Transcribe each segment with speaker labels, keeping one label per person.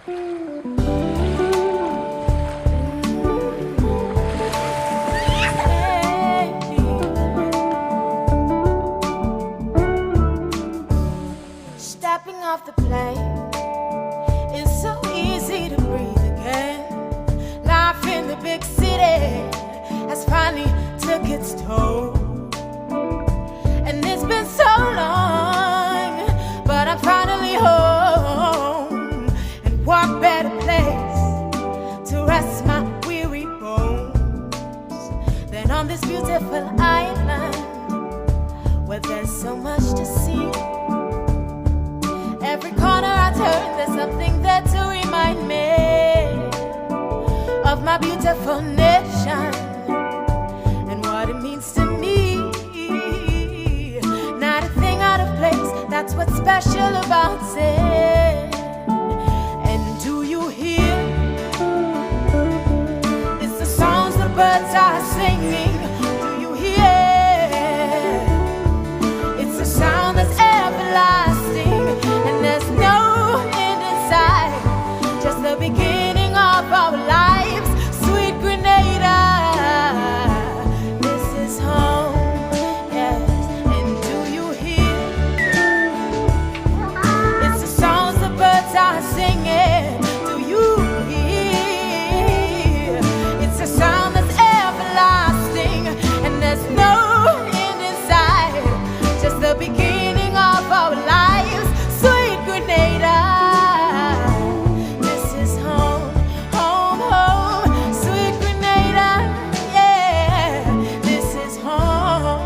Speaker 1: Stepping off the plane, it's so easy to breathe again. Life in the big city has finally took its toll, and it's been so long, but I'm finally home and what better place to rest my weary bones than on this beautiful island where there's so much to see. Every corner I turn, there's something there to remind me of my beautiful nation and what it means to me. Not a thing out of place, that's what's special about it. And do you hear? It's the songs the birds are singing. Do you hear? It's a sound that's everlasting. There's no end in sight, just the beginning of our lives. Sweet Grenada, this is home, yes. And do you hear? It's the songs the birds are singing. Do you hear? It's a sound that's everlasting, and there's no end in sight, just the beginning of our lives. Sweet Grenada, this is home, home, home. Sweet Grenada, yeah, this is home.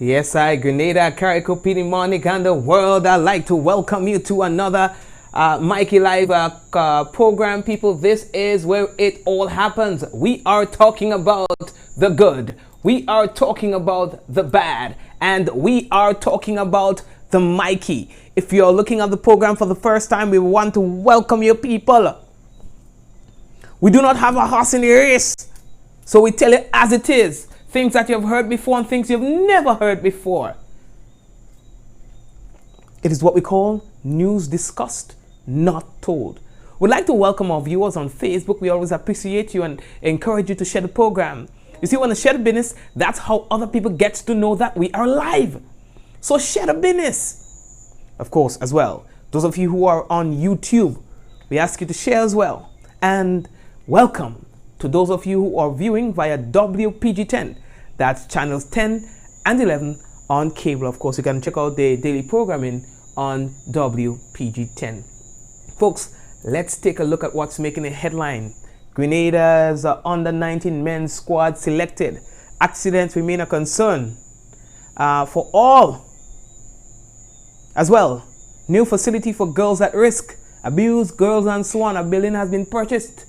Speaker 2: Yes, Grenada, Carrico, Petey, Monic, and the world. I'd like to welcome you to another Mikey Live program, people. This is where it all happens. We are talking about the good. We are talking about the bad. And we are talking about the Mikey. If you're looking at the program for the first time, we want to welcome you, people. We do not have a horse in the race. So we tell it as it is. Things that you've heard before and things you've never heard before. It is what we call news discussed, not told. We'd like to welcome our viewers on Facebook. We always appreciate you and encourage you to share the program. You see, when you share the business, that's how other people get to know that we are live. So share the business. Of course, as well, those of you who are on YouTube, we ask you to share as well. And welcome to those of you who are viewing via WPG10, that's channels 10 and 11 on cable. Of course, you can check out the daily programming on WPG10. Folks, let's take a look at what's making a headline. Grenada's under 19 men's squad selected. Accidents remain a concern for all. As well, new facility for girls at risk, abused girls and so on. A building has been purchased.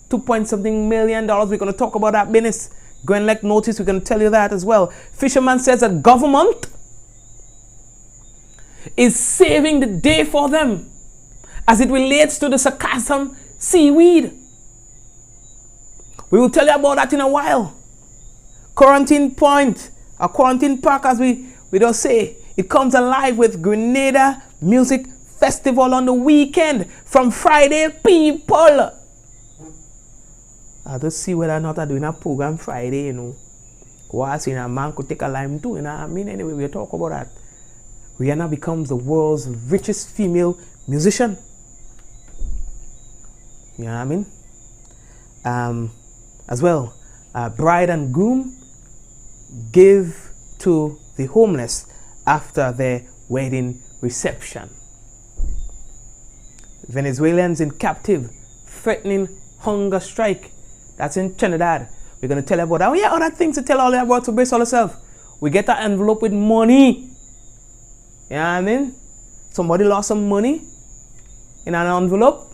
Speaker 2: $2.something million. We're going to talk about that business. Grenlec notice, we're going to tell you that as well. Fisherman says that government is saving the day for them. as it relates to the sarcasm seaweed. We will tell you about that in a while. Quarantine Point, a quarantine park as we just say, it comes alive with Grenada Music Festival on the weekend from Friday, people. I just see whether or not I'm doing a program Friday, you know. Was a man could take a lime too, you know what I mean? Anyway, we'll talk about that. Rihanna becomes the world's richest female musician. You know what I mean? As well, bride and groom give to the homeless after their wedding reception. Venezuelans in captive threatening hunger strike. That's in Trinidad. We're going to tell you about that. Oh yeah, other things to tell all you about to brace all yourself. We get an envelope with money. You know what I mean? Somebody lost some money in an envelope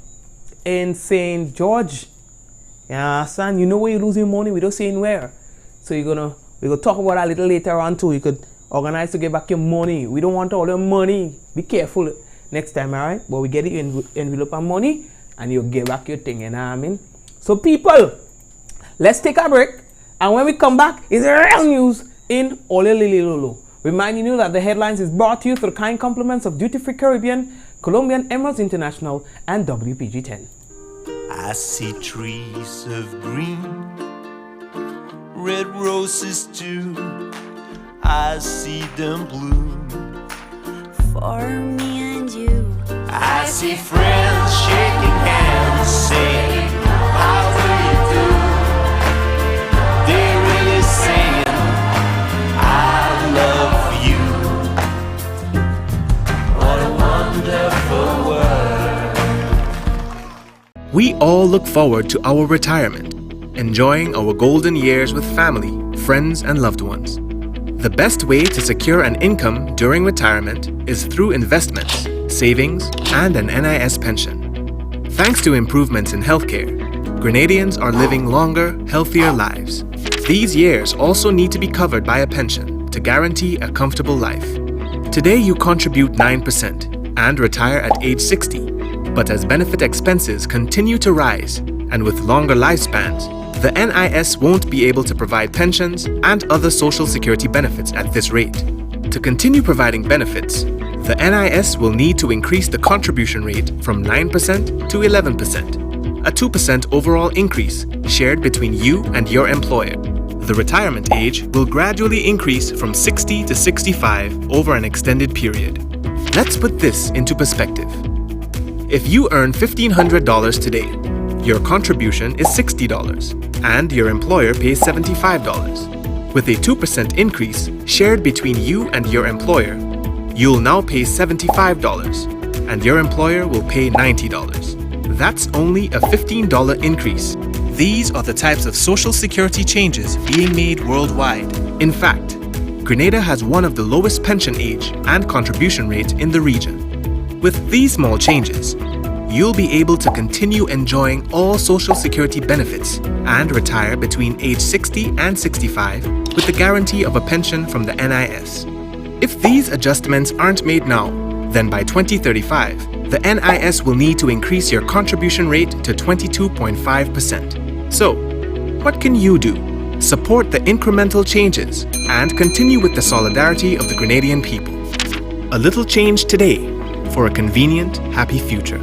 Speaker 2: in St. George. You understand? You know where you're losing money, we don't saying where. So we're gonna talk about that a little later on too. You could organize to get back your money. We don't want all your money. Be careful next time, alright? But we get you envelope and money and you'll get back your thing, you know what I mean? So people, let's take a break, and when we come back, it's real news in Ole Lili Lolo. Reminding you that the headlines is brought to you through the kind compliments of Duty Free Caribbean, Colombian Emeralds International, and WPG10.
Speaker 3: I see trees of green, red roses too. I see them bloom
Speaker 4: for me and you.
Speaker 3: I see friends shaking hands, saying, how do you do? They're really saying, I love you. What a wonderful world.
Speaker 5: We all look forward to our retirement, enjoying our golden years with family, friends, and loved ones. The best way to secure an income during retirement is through investments, savings, and an NIS pension. Thanks to improvements in healthcare, Grenadians are living longer, healthier lives. These years also need to be covered by a pension to guarantee a comfortable life. Today you contribute 9% and retire at age 60, but as benefit expenses continue to rise and with longer lifespans, the NIS won't be able to provide pensions and other social security benefits at this rate. To continue providing benefits, the NIS will need to increase the contribution rate from 9% to 11%, a 2% overall increase shared between you and your employer. The retirement age will gradually increase from 60 to 65 over an extended period. Let's put this into perspective. If you earn $1,500 today, your contribution is $60 and your employer pays $75. With a 2% increase shared between you and your employer, you'll now pay $75 and your employer will pay $90. That's only a $15 increase. These are the types of social security changes being made worldwide. In fact, Grenada has one of the lowest pension age and contribution rates in the region. With these small changes, you'll be able to continue enjoying all social security benefits and retire between age 60 and 65 with the guarantee of a pension from the NIS. If these adjustments aren't made now, then by 2035, the NIS will need to increase your contribution rate to 22.5%. So, what can you do? Support the incremental changes and continue with the solidarity of the Grenadian people. A little change today for a convenient, happy future.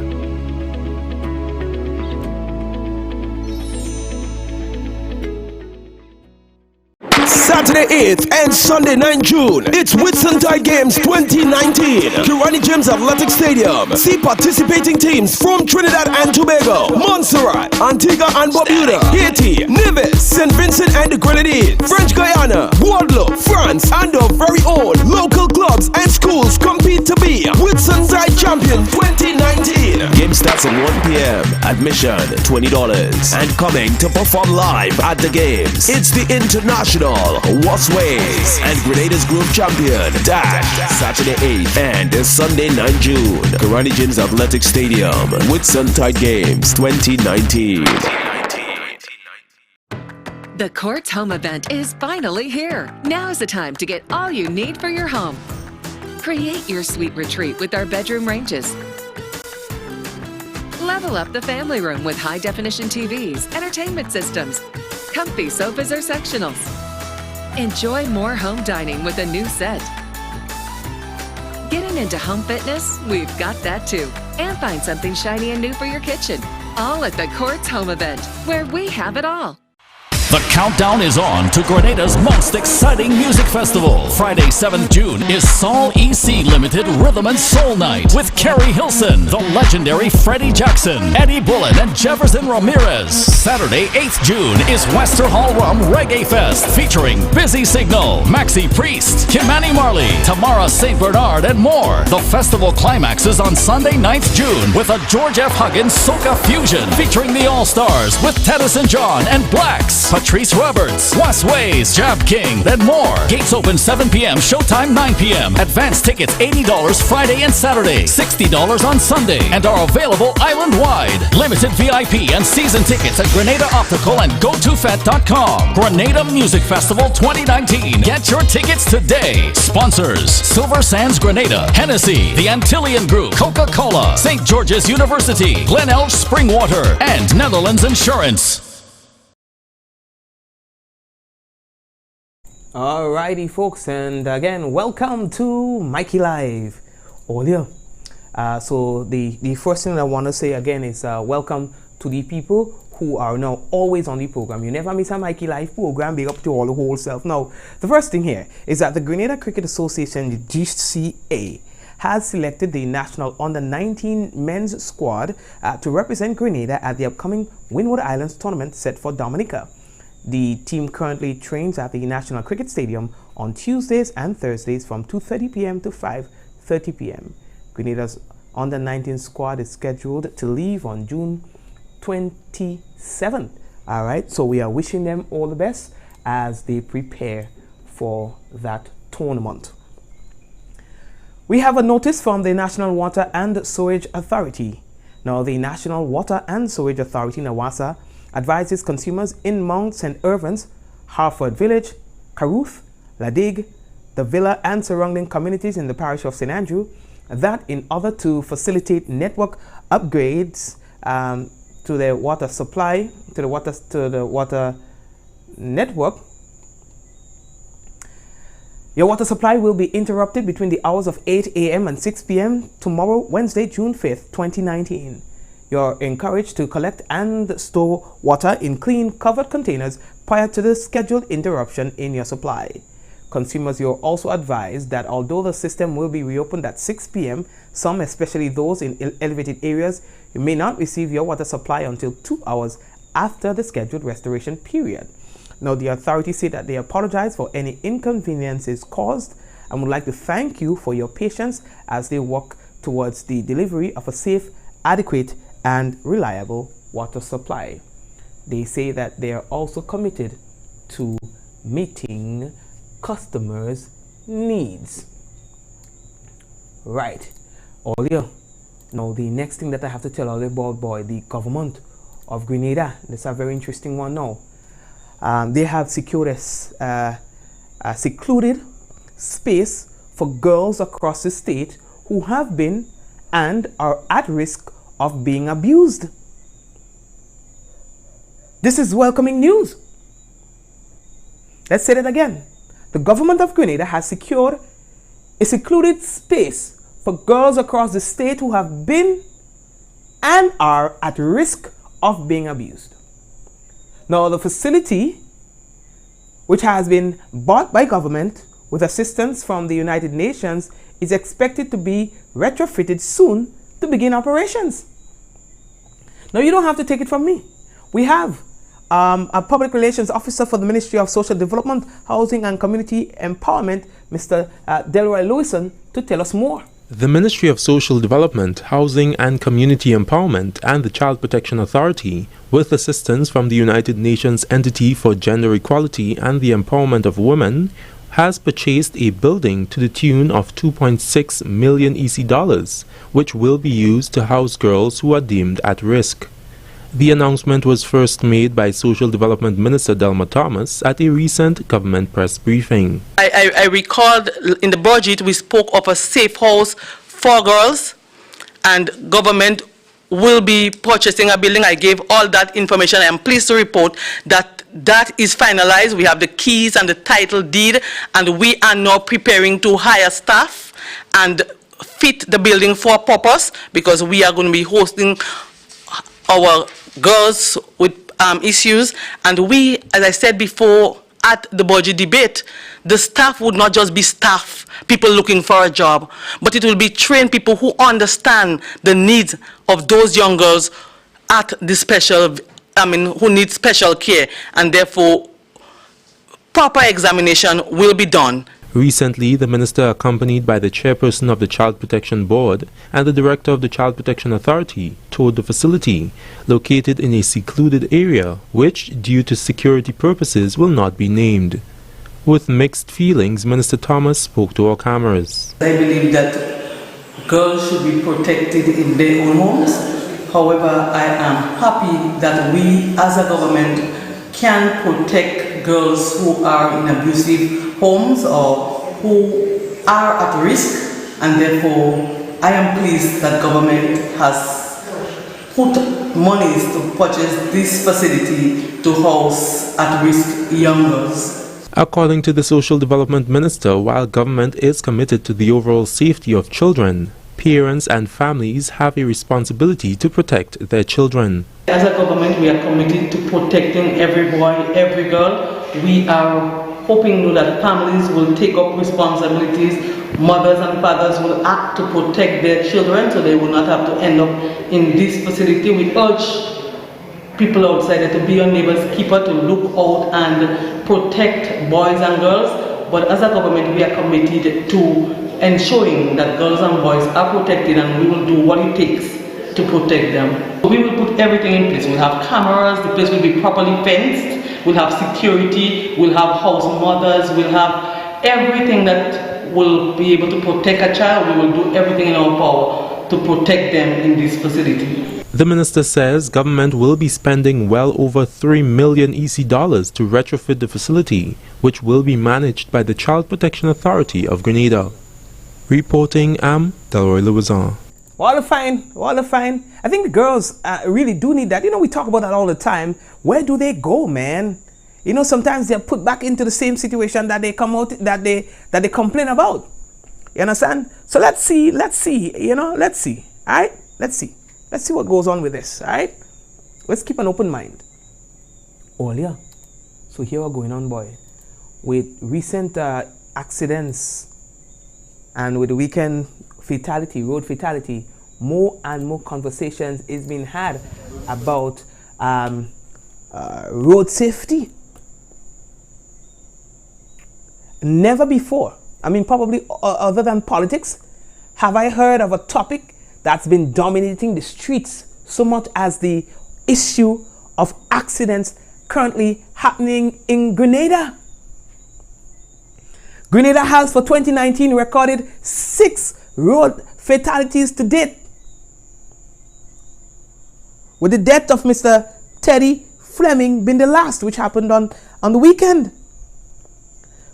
Speaker 6: Saturday 8th and Sunday 9 June, it's Whitsuntide Games 2019. Kirani James Athletic Stadium. See participating teams from Trinidad and Tobago, Montserrat, Antigua and Barbuda, Haiti, Nevis, St. Vincent and the Grenadines, French Guyana, Guadeloupe, France, and our very own local clubs and schools compete to be Whitsuntide Champion 2019. Game starts at 1 p.m. Admission $20. And coming to perform live at the games, it's the International Wasways and Grenada's Group Champion Dash. Saturday 8th and Sunday 9 June, Kirani James Athletic Stadium, Whitsuntide Games 2019.
Speaker 7: The Courts Home event is finally here. Now's the time to get all you need for your home. Create your sweet retreat with our bedroom ranges. Level up the family room with high-definition TVs, entertainment systems, comfy sofas or sectionals. Enjoy more home dining with a new set. Getting into home fitness? We've got that too. And find something shiny and new for your kitchen. All at the Courts Home Event, where we have it all.
Speaker 8: The countdown is on to Grenada's most exciting music festival. Friday, 7th June is Sol EC Limited Rhythm and Soul Night with Kerry Hilson, the legendary Freddie Jackson, Eddie Bullen, and Jefferson Ramirez. Saturday, 8th June is Wester Hall Rum Reggae Fest featuring Busy Signal, Maxi Priest, Kimani Marley, Tamara St. Bernard, and more. The festival climaxes on Sunday, 9th June with a George F. Huggins Soca Fusion featuring the All-Stars with Teddyson John and Blacks, Patrice Roberts, Wes Ways, Jab King, and more. Gates open 7 p.m., showtime 9 p.m. Advance tickets $80 Friday and Saturday, $60 on Sunday, and are available island-wide. Limited VIP and season tickets at Grenada Optical and GoToFet.com. Grenada Music Festival 2019. Get your tickets today. Sponsors: Silver Sands Grenada, Hennessy, the Antillian Group, Coca-Cola, St. George's University, Glen Elch Springwater, and Netherlands Insurance.
Speaker 2: Alrighty, folks, and again, welcome to Mikey Live. Earlier, so the first thing I want to say again is welcome to the people who are now always on the program. You never miss a Mikey Live program. Big up to all the whole self. Now, the first thing here is that the Grenada Cricket Association, the GCA, has selected the national under-19 men's squad to represent Grenada at the upcoming Windward Islands tournament set for Dominica. The team currently trains at the National Cricket Stadium on Tuesdays and Thursdays from 2:30 p.m. to 5:30 p.m. Grenada's under-19 squad is scheduled to leave on June 27th. All right, so we are wishing them all the best as they prepare for that tournament. We have a notice from the National Water and Sewage Authority. Now, the National Water and Sewage Authority, NAWASA, advises consumers in Mount St. Irvins, Harford Village, Caruth, Ladig, the Villa and surrounding communities in the parish of St. Andrew that in order to facilitate network upgrades to the water supply, to the water network, your water supply will be interrupted between the hours of 8 a.m. and 6 p.m. tomorrow, Wednesday, June 5th, 2019. You're encouraged to collect and store water in clean, covered containers prior to the scheduled interruption in your supply. Consumers, you're also advised that although the system will be reopened at 6 p.m., some, especially those in elevated areas, you may not receive your water supply until 2 hours after the scheduled restoration period. Now, the authorities say that they apologize for any inconveniences caused and would like to thank you for your patience as they work towards the delivery of a safe, adequate, and reliable water supply. They say that they are also committed to meeting customers' needs. Right. Earlier, now the next thing that I have to tell all about, the government of Grenada. This is a very interesting one now. They have secured a secluded space for girls across the state who have been and are at risk of being abused. This is welcoming news. Let's say that again. The government of Grenada has secured a secluded space for girls across the state who have been and are at risk of being abused. Now, the facility, which has been bought by government with assistance from the United Nations, is expected to be retrofitted soon to begin operations. Now, you don't have to take it from me. We have a public relations officer for the Ministry of Social Development, Housing and Community Empowerment, Mr. Delroy Lewison, to tell us more.
Speaker 9: The Ministry of Social Development, Housing and Community Empowerment and the Child Protection Authority, with assistance from the United Nations Entity for Gender Equality and the Empowerment of Women, has purchased a building to the tune of 2.6 million EC dollars, which will be used to house girls who are deemed at risk. The announcement was first made by Social Development Minister Delma Thomas at a recent government press briefing.
Speaker 10: I recalled in the budget we spoke of a safe house for girls, and government will be purchasing a building. I gave all that information. I am pleased to report that that is finalized. We have the keys and the title deed, and we are now preparing to hire staff and fit the building for purpose, because we are going to be hosting our girls with issues. And we, as I said before, at the budget debate, the staff would not just be staff, people looking for a job, but it will be trained people who understand the needs of those young girls at the special, who need special care, and therefore proper examination will be done.
Speaker 9: Recently, the minister, accompanied by the chairperson of the Child Protection Board and the director of the Child Protection Authority, toured the facility, located in a secluded area, which, due to security purposes, will not be named. With mixed feelings, Minister Thomas spoke to our cameras.
Speaker 11: I believe that girls should be protected in their own homes. However, I am happy that we as a government can protect girls who are in abusive homes or who are at risk, and therefore I am pleased that government has put monies to purchase this facility to house at-risk young girls.
Speaker 9: According to the Social Development Minister, while government is committed to the overall safety of children, parents and families have a responsibility to protect their children.
Speaker 11: As a government, we are committed to protecting every boy, every girl. We are hoping that families will take up responsibilities, mothers and fathers will act to protect their children so they will not have to end up in this facility. We urge people outside to be your neighbor's keeper, to look out and protect boys and girls. But as a government, we are committed to ensuring that girls and boys are protected, and we will do what it takes to protect them. We will put everything in place. We'll have cameras, the place will be properly fenced, we'll have security, we'll have house mothers, we'll have everything that will be able to protect a child. We will do everything in our power to protect them in this facility.
Speaker 9: The minister says government will be spending well over $3 million EC dollars to retrofit the facility, which will be managed by the Child Protection Authority of Grenada. Reporting, Delroy Louison.
Speaker 2: All the fine. I think the girls really do need that. We talk about that all the time. Where do they go, man? Sometimes they're put back into the same situation that they come out, that they complain about. You understand? So let's see. All right? Let's see what goes on with this. All right? Let's keep an open mind. Oh, yeah. So here are going on, boy. With recent accidents and with the weekend road fatality, more and more conversations is being had about road safety. Never before, probably other than politics, have I heard of a topic that's been dominating the streets so much as the issue of accidents currently happening in Grenada. Grenada has for 2019 recorded 6 road fatalities to date, with the death of Mr. Teddy Fleming being the last, which happened on the weekend.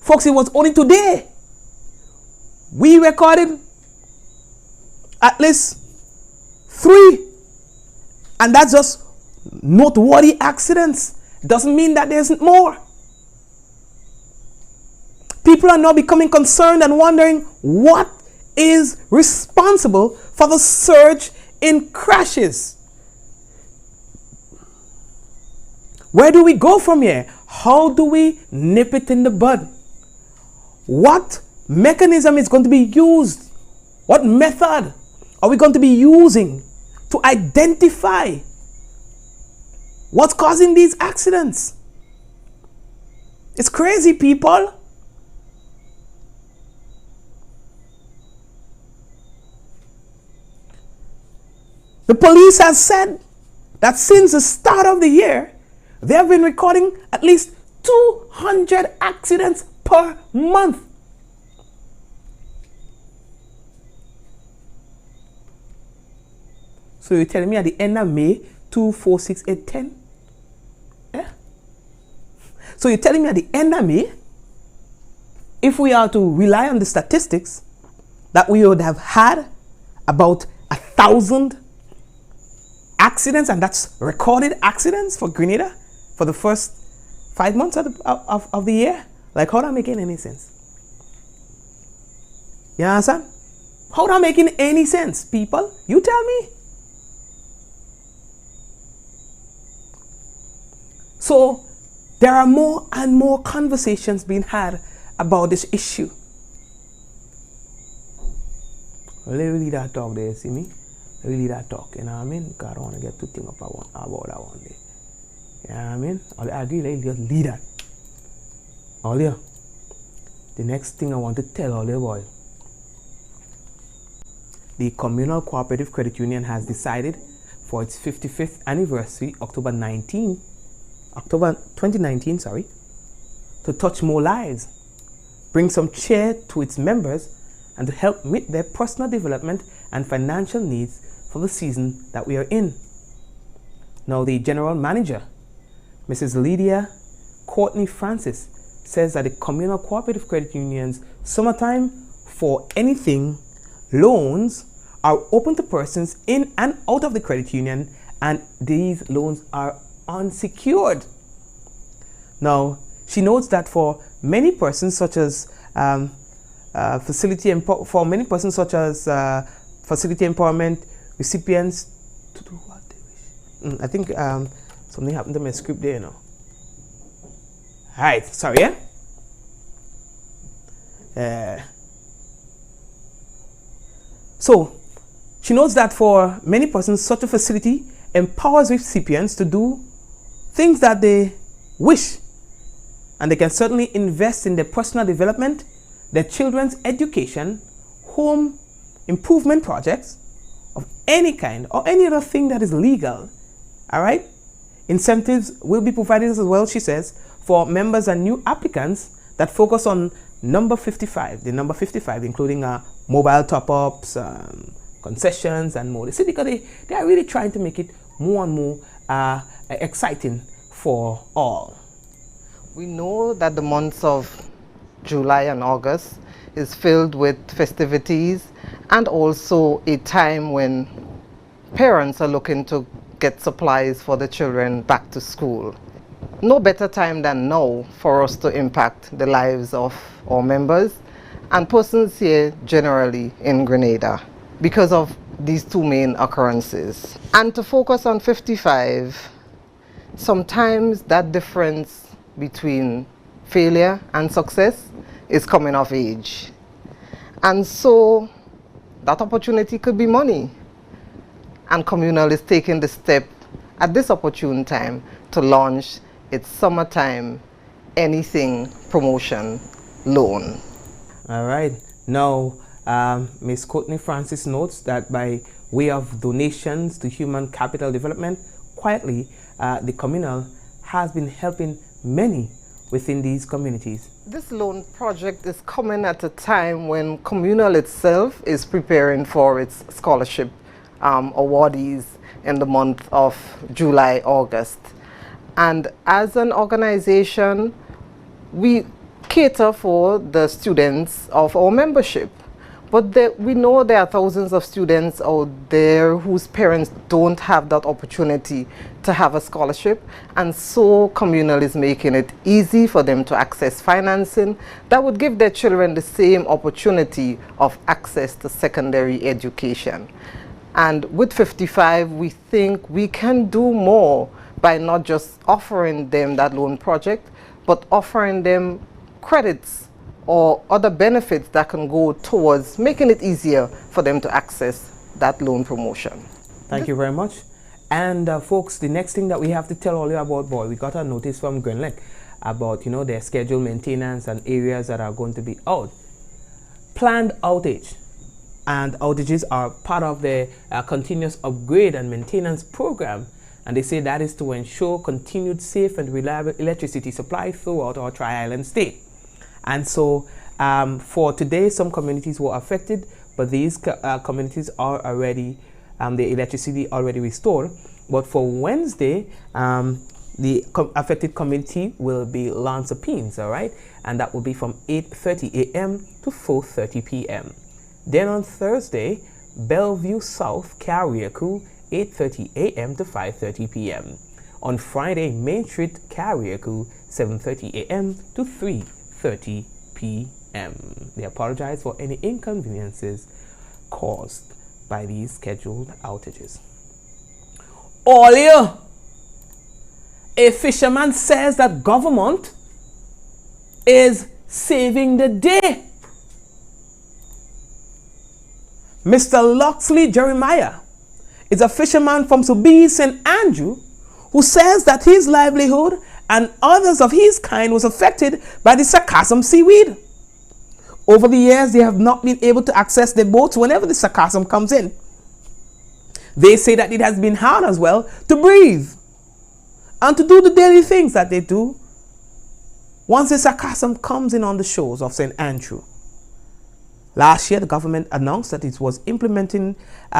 Speaker 2: Folks, it was only today we recorded at least 3, and that's just noteworthy accidents. Doesn't mean that there isn't more. People are now becoming concerned and wondering what is responsible for the surge in crashes. Where do we go from here? How do we nip it in the bud? What mechanism is going to be used? What method are we going to be using to identify what's causing these accidents? It's crazy, people. The police has said that since the start of the year, they have been recording at least 200 accidents per month. So you're telling me at the end of May, 2, 4, 6, 8, 10? Yeah? So you're telling me at the end of May, if we are to rely on the statistics, that we would have had about 1,000 accidents, and that's recorded accidents for Grenada for the first 5 months of the year. Like, how that making any sense? You understand? How that making any sense, people? You tell me. So there are more and more conversations being had about this issue. Well, let me leave that talk there, see me? Let me leave that talk, you know what I mean? Because I don't want to get too thing up about that one day. You know what I mean? I agree, let just leave that. All you. The next thing I want to tell all you boy. The Communal Cooperative Credit Union has decided for its 55th anniversary, October 2019, to touch more lives, bring some cheer to its members, and to help meet their personal development and financial needs for the season that we are in. Now, the General Manager, Mrs. Lydia Courtney Francis, says that the Communal Cooperative Credit Union's Summertime for Anything loans are open to persons in and out of the credit union, and these loans are unsecured. Now, she notes that for many persons such as facility empowerment recipients to do what they wish. I think something happened to my script there, you know. Alright, sorry, So, she notes that for many persons, such a facility empowers recipients to do things that they wish, and they can certainly invest in their personal development, their children's education, home improvement projects of any kind, or any other thing that is legal. All right? Incentives will be provided as well, she says, for members and new applicants that focus on number 55, the number 55, including mobile top-ups, concessions, and more. See, because they are really trying to make it more and more exciting for all.
Speaker 12: We know that the months of July and August is filled with festivities and also a time when parents are looking to get supplies for the children back to school. No better time than now for us to impact the lives of our members and persons here generally in Grenada because of these two main occurrences. And to focus on 55, sometimes that difference between failure and success is coming of age. And so that opportunity could be money. And Communal is taking the step at this opportune time to launch its Summertime Anything promotion loan.
Speaker 2: All right. Now, Ms. Courtney Francis notes that by way of donations to human capital development, quietly, the Communal has been helping many within these communities.
Speaker 12: This loan project is coming at a time when Communal itself is preparing for its scholarship awardees in the month of July, August. And as an organization, we cater for the students of our membership. But we know there are thousands of students out there whose parents don't have that opportunity to have a scholarship, and so Communal is making it easy for them to access financing that would give their children the same opportunity of access to secondary education. And with 55, we think we can do more by not just offering them that loan project, but offering them credits or other benefits that can go towards making it easier for them to access that loan promotion.
Speaker 2: Thank you very much. And folks, the next thing that we have to tell all you about, boy, we got a notice from Grenlec about, you know, their scheduled maintenance and areas that are going to be out. Planned outage. And outages are part of the continuous upgrade and maintenance program. And they say that is to ensure continued safe and reliable electricity supply throughout our Tri-Island state. And so for today, some communities were affected, but these communities are already, the electricity already restored. But for Wednesday, the affected community will be Lansapines, all right? And that will be from 8:30 a.m. to 4:30 p.m. Then on Thursday, Bellevue South, Carriacou, 8:30 a.m. to 5:30 p.m. On Friday, Main Street, Carriacou, 7:30 a.m. to 3:30 p.m. They apologize for any inconveniences caused by these scheduled outages. Earlier, a fisherman says that government is saving the day. Mr. Loxley Jeremiah is a fisherman from Subi, St. Andrew, who says that his livelihood and others of his kind was affected by the sargassum seaweed. Over the years, they have not been able to access their boats whenever the sargassum comes in. They say that it has been hard as well to breathe and to do the daily things that they do once the sargassum comes in on the shores of St. Andrew. Last year, the government announced that it was implementing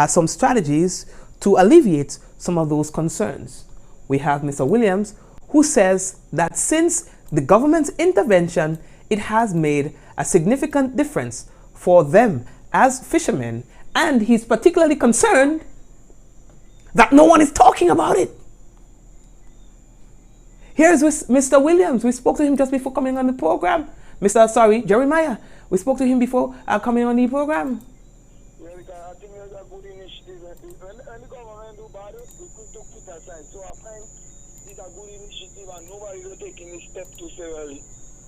Speaker 2: some strategies to alleviate some of those concerns. We have Mr. Williams, who says that since the government's intervention, it has made a significant difference for them as fishermen, and he's particularly concerned that no one is talking about it. Here's Mr. Williams. We spoke to him just before coming on the program. Jeremiah. We spoke to him before coming on the program.
Speaker 13: Yeah, I think it's a good initiative. When the government do bad, we could put aside. So I find it's a good initiative and nobody is taking this step to say, well,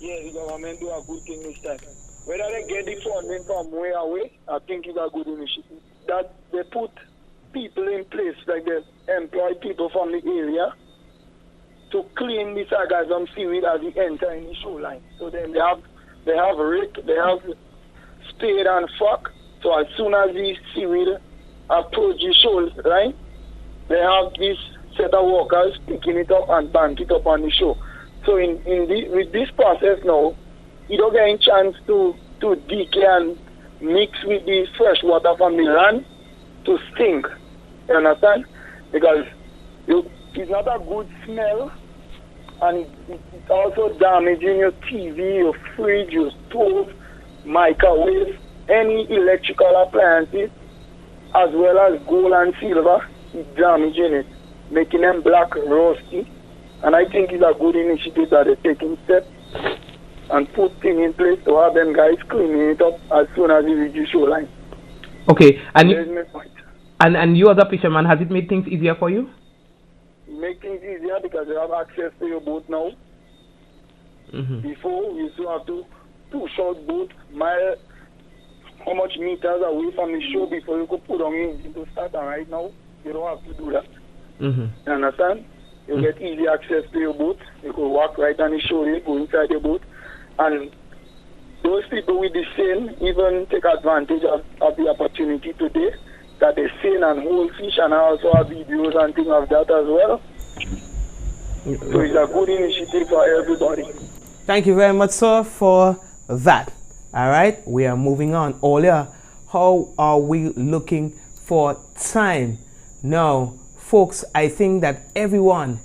Speaker 13: yeah, the government do a good thing this time. Whether they get the funding from way away, I think it's a good initiative. That they put people in place, like they employ people from the area to clean the sargassum seaweed as it enter in the shoreline. So then they have rake, they have spade and fork. So as soon as the seaweed approach the shoreline, they have this set of workers picking it up and bank it up on the shore. So with this process now, you don't get a chance to decay and mix with the fresh water from the land to stink. You understand? Because it's not a good smell, and it's also damaging your TV, your fridge, your stove, microwave, any electrical appliances, as well as gold and silver. It's damaging it, making them black, rusty. And I think it's a good initiative that they're taking steps and put things in place to have them guys cleaning it up as soon as you reach the shoreline.
Speaker 2: Okay, and you as a fisherman, has it made things easier for you?
Speaker 13: Make things easier because you have access to your boat now. Mm-hmm. Before, you used to have to push out boat mile, how much meters away from the shore before you could put on your engine to start. And right now, you don't have to do that. Mm-hmm. You understand? You get easy access to your boat. You could walk right on the shore, you go inside your boat. And those people with the seine even take advantage of the opportunity today that they seine and hold fish, and I also have videos and things of that as well. So it's a good initiative for everybody.
Speaker 2: Thank you very much, sir, for that. All right, we are moving on. Olia, how are we looking for time? Now, folks, I think that everyone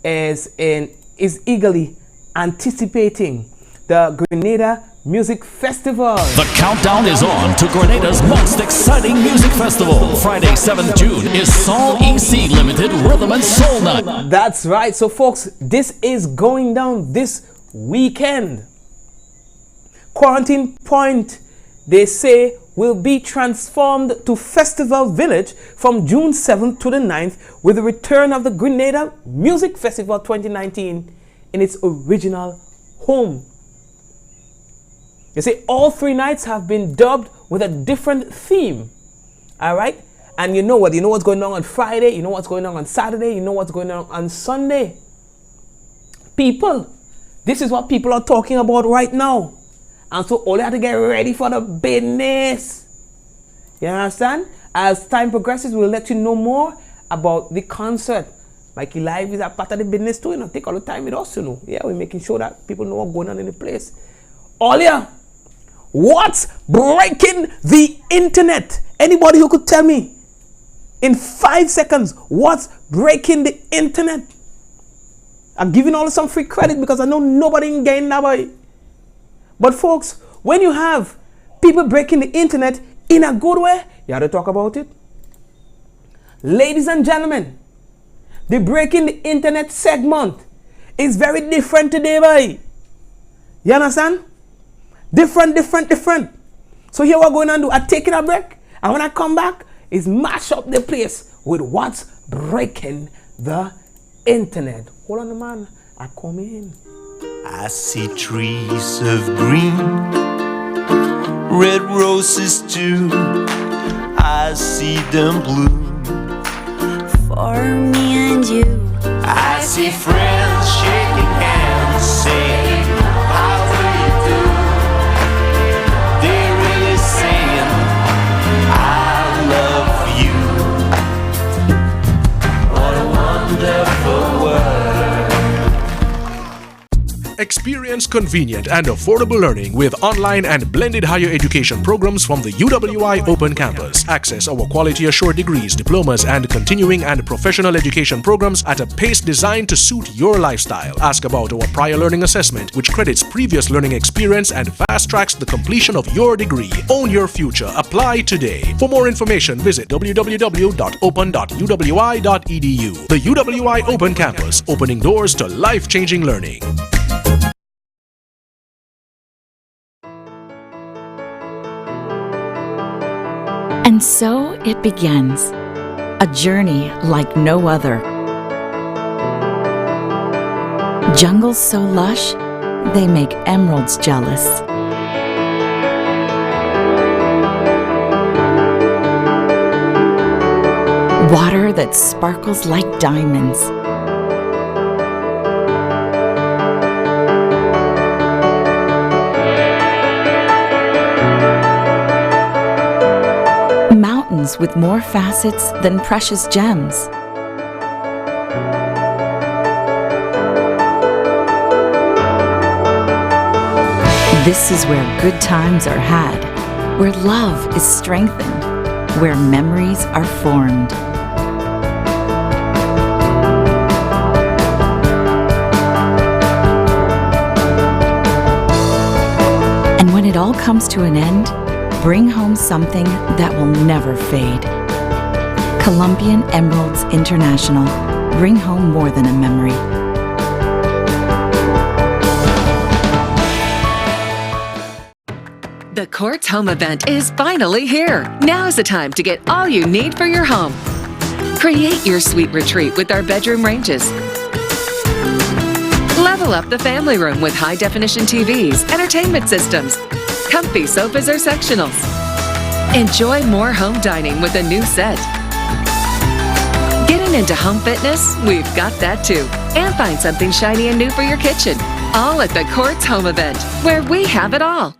Speaker 2: is eagerly anticipating the Grenada Music Festival.
Speaker 8: The countdown is on to Grenada's most exciting music festival. Friday, 7th June is Sol EC Limited Rhythm and Soul Night.
Speaker 2: That's right. So, folks, this is going down this weekend. Quarantine Point, they say, will be transformed to Festival Village from June 7th to the 9th with the return of the Grenada Music Festival 2019 in its original home. You see, all 3 nights have been dubbed with a different theme. All right? And you know what? You know what's going on Friday. You know what's going on Saturday. You know what's going on Sunday. People, this is what people are talking about right now. And so all you have to get ready for the business. You understand? As time progresses, we'll let you know more about the concert. Mikey Live is a part of the business too. You know, take all the time with us, you know. Yeah, we're making sure that people know what's going on in the place. Olia, what's breaking the internet? Anybody who could tell me in 5 seconds what's breaking the internet? I'm giving all some free credit because I know nobody can gain that way. But folks, when you have people breaking the internet in a good way, you have to talk about it. Ladies and gentlemen, the Breaking the Internet segment is very different today, boy. You understand? Different. So here we're going to do. I'm taking a break, and when I come back, is mash up the place with what's breaking the internet. Hold on, man. I come in.
Speaker 3: I see trees of green, red roses too. I see them bloom
Speaker 4: for me and you.
Speaker 3: I see friends shaking hands, saying, how do you do? They're really saying, I love you. What a wonderful world.
Speaker 14: Experience convenient and affordable learning with online and blended higher education programs from the UWI Open Campus. Access our quality assured degrees, diplomas, and continuing and professional education programs at a pace designed to suit your lifestyle. Ask about our prior learning assessment, which credits previous learning experience and fast tracks the completion of your degree. Own your future. Apply today. For more information, visit www.open.uwi.edu. The UWI Open Campus, opening doors to life-changing learning.
Speaker 15: And so it begins, a journey like no other. Jungles so lush, they make emeralds jealous. Water that sparkles like diamonds. Mountains with more facets than precious gems. This is where good times are had, where love is strengthened, where memories are formed. And when it all comes to an end, bring home something that will never fade. Colombian Emeralds International. Bring home more than a memory.
Speaker 7: The Courts Home event is finally here. Now's the time to get all you need for your home. Create your sweet retreat with our bedroom ranges. Level up the family room with high-definition TVs, entertainment systems, comfy sofas or sectionals. Enjoy more home dining with a new set. Getting into home fitness? We've got that too. And find something shiny and new for your kitchen. All at the Courts Home event, where we have it all.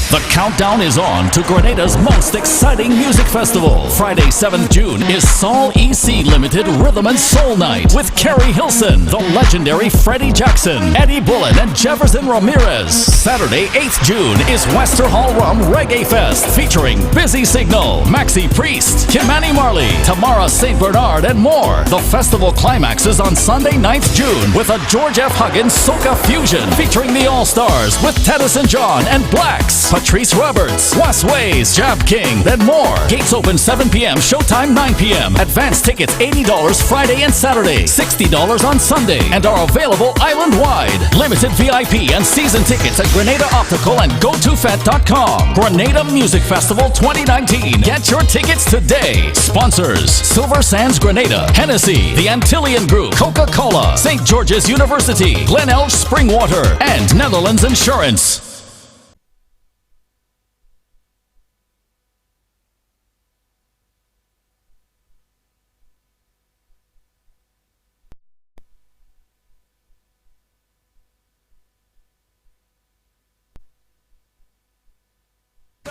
Speaker 8: The countdown is on to Grenada's most exciting music festival. Friday, 7th June is Sol EC Limited Rhythm and Soul Night with Carrie Hilson, the legendary Freddie Jackson, Eddie Bullen, and Jefferson Ramirez. Saturday, 8th June is Wester Hall Rum Reggae Fest featuring Busy Signal, Maxi Priest, Kimani Marley, Tamara St. Bernard, and more. The festival climaxes on Sunday, 9th June with a George F. Huggins Soca Fusion featuring the All-Stars with Tennyson John and Blacks, Patrice Roberts, Wes Ways, Jab King, and more. Gates open 7 p.m., showtime 9 p.m. Advance tickets $80 Friday and Saturday, $60 on Sunday, and are available island-wide. Limited VIP and season tickets at Grenada Optical and GoToFet.com. Grenada Music Festival 2019. Get your tickets today. Sponsors: Silver Sands Grenada, Hennessy, the Antillian Group, Coca-Cola, St. George's University, Glen Elch Springwater, and Netherlands Insurance.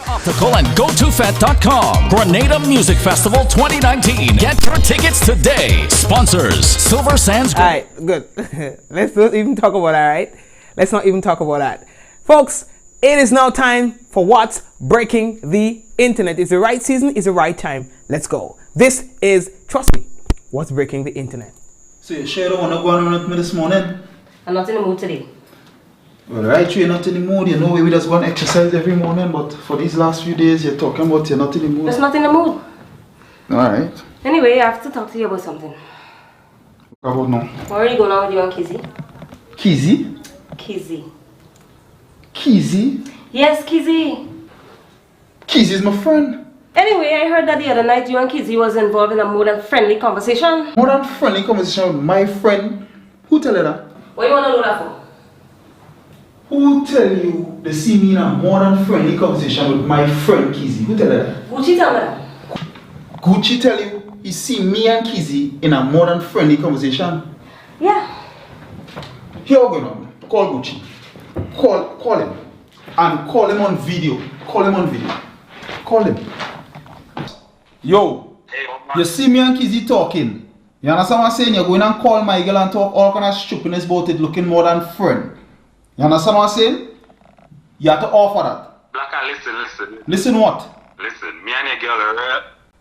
Speaker 8: Optical and GoToFet.com. Grenada Music Festival 2019. Get your tickets today. Sponsors: Silver Sands.
Speaker 2: All right, good. Let's not even talk about that, right? Let's not even talk about that. Folks, it is now time for what's breaking the internet. It's the right season, it's the right time. Let's go. This is, trust me, what's breaking the internet.
Speaker 16: So you sure don't want to go on with me this morning?
Speaker 17: I'm not in the mood today.
Speaker 16: Well, right, you're not in the mood. You know, we just go and exercise every morning, but for these last few days, you're talking about you're not in the mood.
Speaker 17: Just not in the mood.
Speaker 16: Alright.
Speaker 17: Anyway, I have to talk to you about something.
Speaker 16: What about now?
Speaker 17: Where are you going out with you and Kizzy?
Speaker 16: Kizzy?
Speaker 17: Kizzy.
Speaker 16: Kizzy?
Speaker 17: Yes, Kizzy.
Speaker 16: Kizzy is my friend.
Speaker 17: Anyway, I heard that the other night you and Kizzy was involved in a more than friendly conversation.
Speaker 16: More than friendly conversation with my friend? Who tell you that?
Speaker 17: What you want to know that for?
Speaker 16: Who tell you they see me in a more than friendly conversation with my friend Kizzy? Who tell you that?
Speaker 17: Gucci tell me that.
Speaker 16: Gucci tell you he see me and Kizzy in a more than friendly conversation?
Speaker 17: Yeah.
Speaker 16: Here we go now. Call Gucci. Call him. And call him on video. Call him on video. Call him. Yo, you see me and Kizzy talking. You understand what I'm saying? You're going and call my girl and talk all kind of stupidness about it looking more than friend. You understand what I'm saying? You have to offer that.
Speaker 18: Blacka, listen.
Speaker 16: Listen what?
Speaker 18: Listen, me and a girl are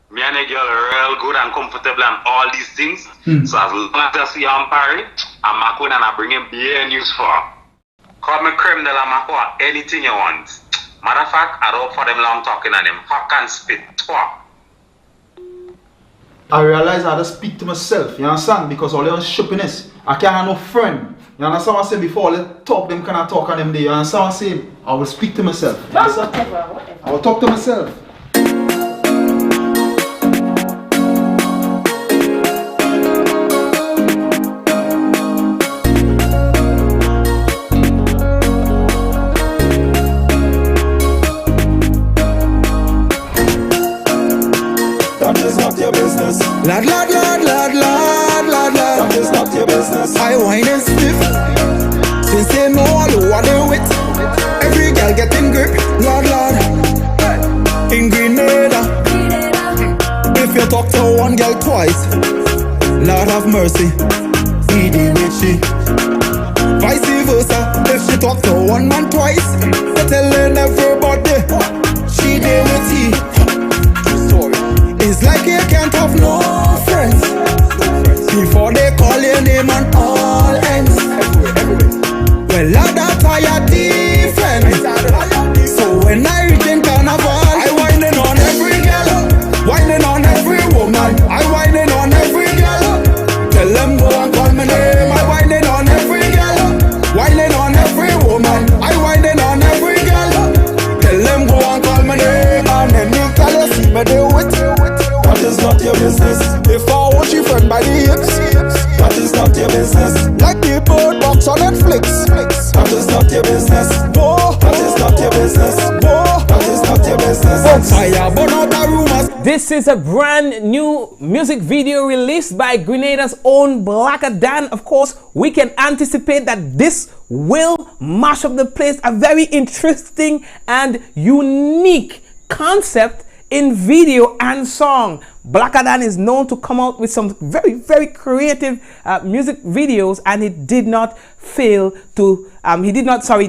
Speaker 18: real good and comfortable and all these things. So as long as I see you on Paris, I'm going and I bring him beer news for her. Call me creme de la macua, anything you want. Matter of fact, I don't for them long talking and them fuck and spit. Twat.
Speaker 16: I realize I have to speak to myself, you understand? Because all your stupidness, I can't have no friend. You understand what I'm saying? Before all the talk, them kind of talk on them day. You understand what I'm saying? I will speak to myself. You understand? I will talk to myself.
Speaker 19: Lad, that is not your business. I wine and stiff, since they know all the water with. Every girl getting grip, lad, in Grenada. If you talk to one girl twice, Lord have mercy, he deal with she. Vice versa, if she talk to one man twice, they telling everybody, she deal with he. It's like you can't have no friends before they call your name on all ends. Well, that's why you're different. So when I reach in carnival, I whining on every girl, whining on every woman, I whining on every girl. Tell them go and call my name. I whining on every girl, whining on every woman, I whining on every girl. Tell them go and call my name, and then you tell you see me do it. That is not your business. If I watch you friend by the hips, that is not your business. Like the bird box on Netflix, that is not your business. No, that is not your business. No, that is not your business. Fire burn out the rumors.
Speaker 2: This is a brand new music video released by Grenada's own Blacka Dan. Of course, we can anticipate that this will mash up the place. A very interesting and unique concept in video and song. Blacka Dan is known to come out with some very creative music videos, and he did not fail to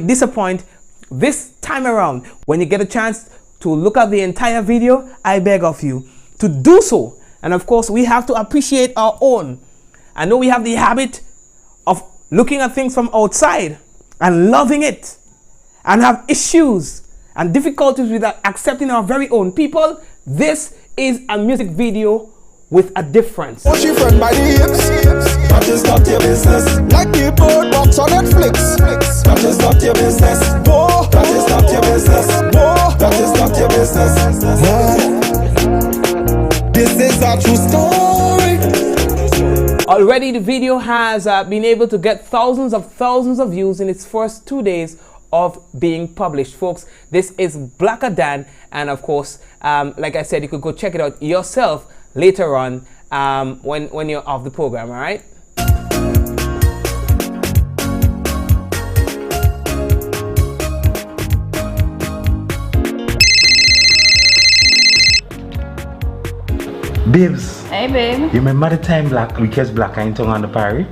Speaker 2: disappoint this time around. When you get a chance to look at the entire video, I beg of you to do so. And of course, we have to appreciate our own. I know we have the habit of looking at things from outside and loving it, and have issues and difficulties with accepting our very own people. This is a music video with a difference.
Speaker 19: Watch your friend by the hips, that is not your business. Like the bird box on Netflix, that is not your business. No, that is not your business. No, that is not your business. This is a true story.
Speaker 2: Already the video has been able to get thousands of views in its first 2 days of being published. Folks, this is Blacka Dan, and of course, like I said, you could go check it out yourself later on when you're off the program. All right.
Speaker 20: Babes.
Speaker 17: Hey, babe.
Speaker 20: You remember the time we catch Blacka in town on the party?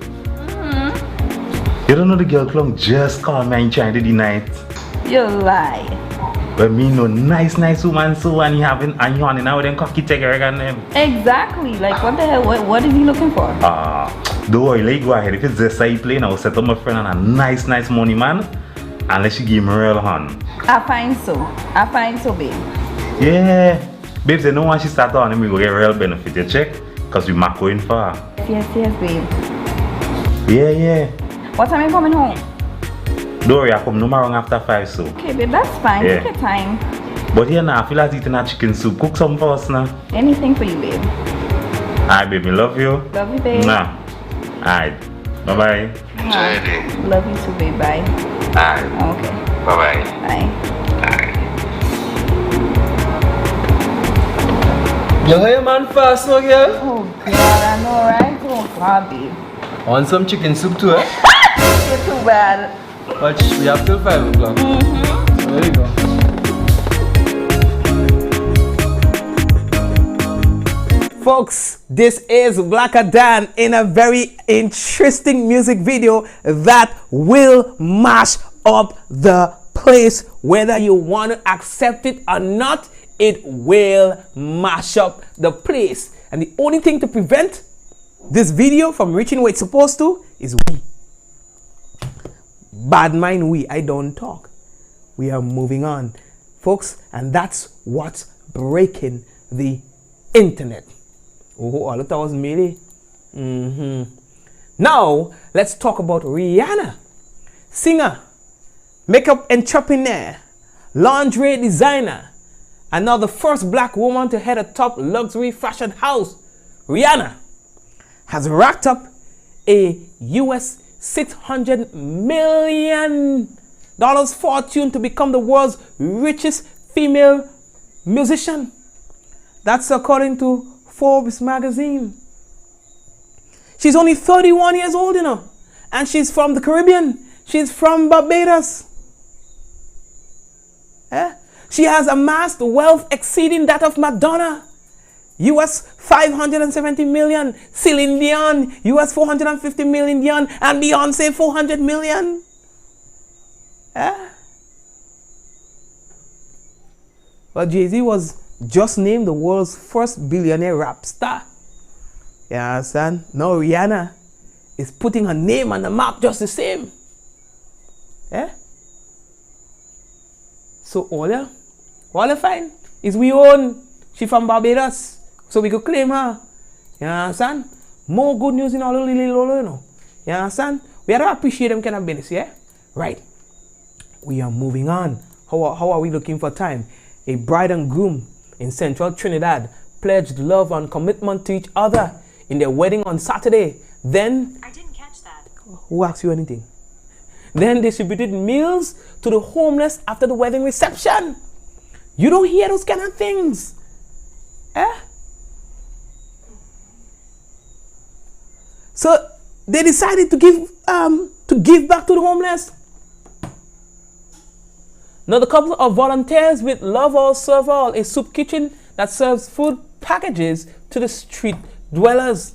Speaker 20: You don't know the girl clung just called me and trying to deny it.
Speaker 17: You lie.
Speaker 20: But me know nice woman so and you having and you now then cocky take her and them.
Speaker 17: Exactly. Like what the hell? What is he looking for?
Speaker 20: Don't worry, let go ahead. If it's just how you play, I'll set up my friend and a nice money man and let she give me a real hand.
Speaker 17: I find so, babe.
Speaker 20: Yeah. Babes, you know when she start on him, we go get real benefit. You check? Because we might going far.
Speaker 21: Yes, babe.
Speaker 20: Yeah.
Speaker 21: What time are you coming home?
Speaker 20: Don't worry, I come no more after 5 so.
Speaker 21: Okay, babe, that's fine.
Speaker 20: Yeah.
Speaker 21: Take your time.
Speaker 20: But here now, I feel like eating a chicken soup. Cook some for us now.
Speaker 21: Anything for you, babe.
Speaker 20: Alright, baby, love you.
Speaker 21: Love you, babe.
Speaker 20: Nah. Alright. Bye-bye.
Speaker 21: Enjoy your day. Love you too, babe. Bye.
Speaker 20: Alright.
Speaker 21: Okay.
Speaker 20: Bye-bye.
Speaker 21: Bye.
Speaker 22: You hear man fast now, girl?
Speaker 21: Oh, God, I know, right? Oh, God, babe.
Speaker 22: Want some chicken soup too, eh?
Speaker 21: You're too bad.
Speaker 22: Watch, we have till 5 o'clock. There you go.
Speaker 2: Folks, this is Blacker Dan in a very interesting music video that will mash up the place. Whether you want to accept it or not, it will mash up the place. And the only thing to prevent this video from reaching where it's supposed to is we. Bad mind we. I don't talk. We are moving on, folks, and that's what's breaking the internet. Oh, all of that was me. Now, let's talk about Rihanna. Singer, makeup entrepreneur, lingerie designer, and now the first black woman to head a top luxury fashion house. Rihanna has racked up a US $600 million fortune to become the world's richest female musician. That's according to Forbes magazine. She's only 31 years old, and she's from the Caribbean. She's from Barbados. She has amassed wealth exceeding that of Madonna, US 570 million, Celine Dion, US 450 million, and Beyonce 400 million. Well, Jay-Z was just named the world's first billionaire rap star. You understand? Now Rihanna is putting her name on the map just the same. So all you find is we own. She from Barbados, so we could claim her. You understand? More good news in all the little, you know. You understand? We have to appreciate them kind of business, yeah? Right. We are moving on. How are we looking for time? A bride and groom in central Trinidad pledged love and commitment to each other in their wedding on Saturday. Then, I didn't catch that. Who asked you anything? Then distributed meals to the homeless after the wedding reception. You don't hear those kind of things. So they decided to give back to the homeless. Now the couple of volunteers with Love All Serve All, a soup kitchen that serves food packages to the street dwellers.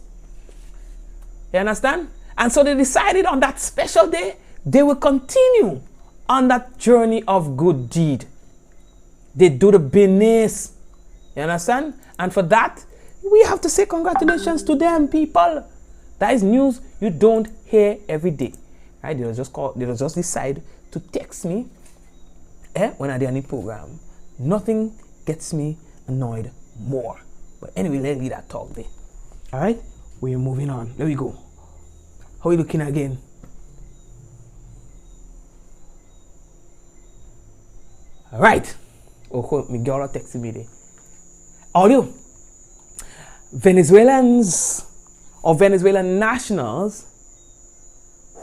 Speaker 2: You understand? And so they decided on that special day, they will continue on that journey of good deed. They do the business. You understand? And for that, we have to say congratulations to them, people. That is news you don't hear every day. Right? They'll just decide to text me when I do any program. Nothing gets me annoyed more. But anyway, let's leave that talk there. Alright? We're moving on. There we go. How are we looking again? Alright. Oh, my girl texted me there. Audio. Venezuelans or Venezuelan nationals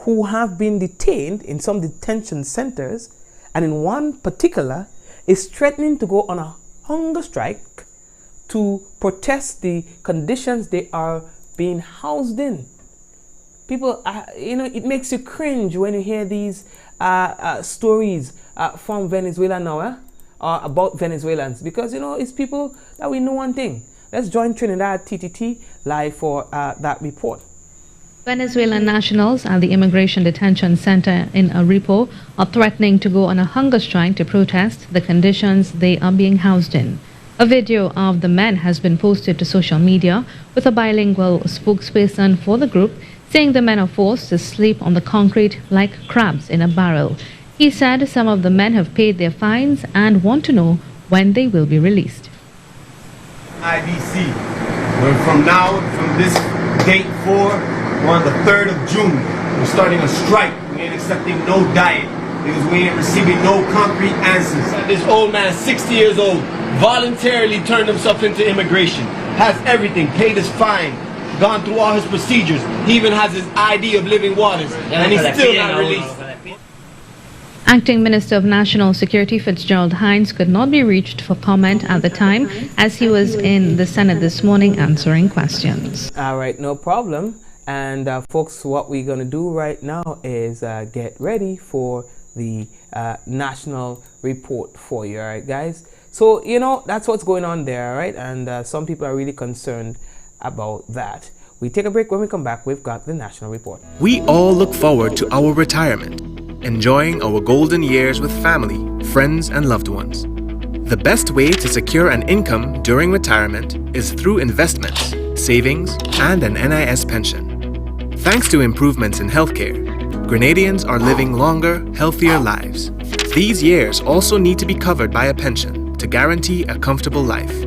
Speaker 2: who have been detained in some detention centers, and in one particular is threatening to go on a hunger strike to protest the conditions they are being housed in. People, it makes you cringe when you hear these stories from Venezuela now, about Venezuelans, because it's people that we know one thing. Let's join Trinidad TTT live for that report.
Speaker 23: Venezuelan nationals at the Immigration Detention Center in Arepo are threatening to go on a hunger strike to protest the conditions they are being housed in. A video of the men has been posted to social media with a bilingual spokesperson for the group saying the men are forced to sleep on the concrete like crabs in a barrel. He said some of the men have paid their fines and want to know when they will be released.
Speaker 24: IBC.
Speaker 1: From this date forward, we're on the 3rd of June. We're starting a strike. We ain't accepting no diet because we ain't receiving no concrete answers. This old man, 60 years old, voluntarily turned himself into immigration, has everything, paid his fine, gone through all his procedures. He even has his ID of living waters, and he's still not released.
Speaker 23: Acting Minister of National Security Fitzgerald Hines could not be reached for comment at the time as he was in the Senate this morning answering questions.
Speaker 2: All right, no problem. And folks, what we're going to do right now is get ready for the national report for you. All right, guys? So, you know, that's what's going on there, all right? And some people are really concerned about that. We take a break. When we come back, we've got the national report.
Speaker 5: We all look forward to our retirement, enjoying our golden years with family, friends, and loved ones. The best way to secure an income during retirement is through investments, savings, and an NIS pension. Thanks to improvements in healthcare, Grenadians are living longer, healthier lives. These years also need to be covered by a pension to guarantee a comfortable life.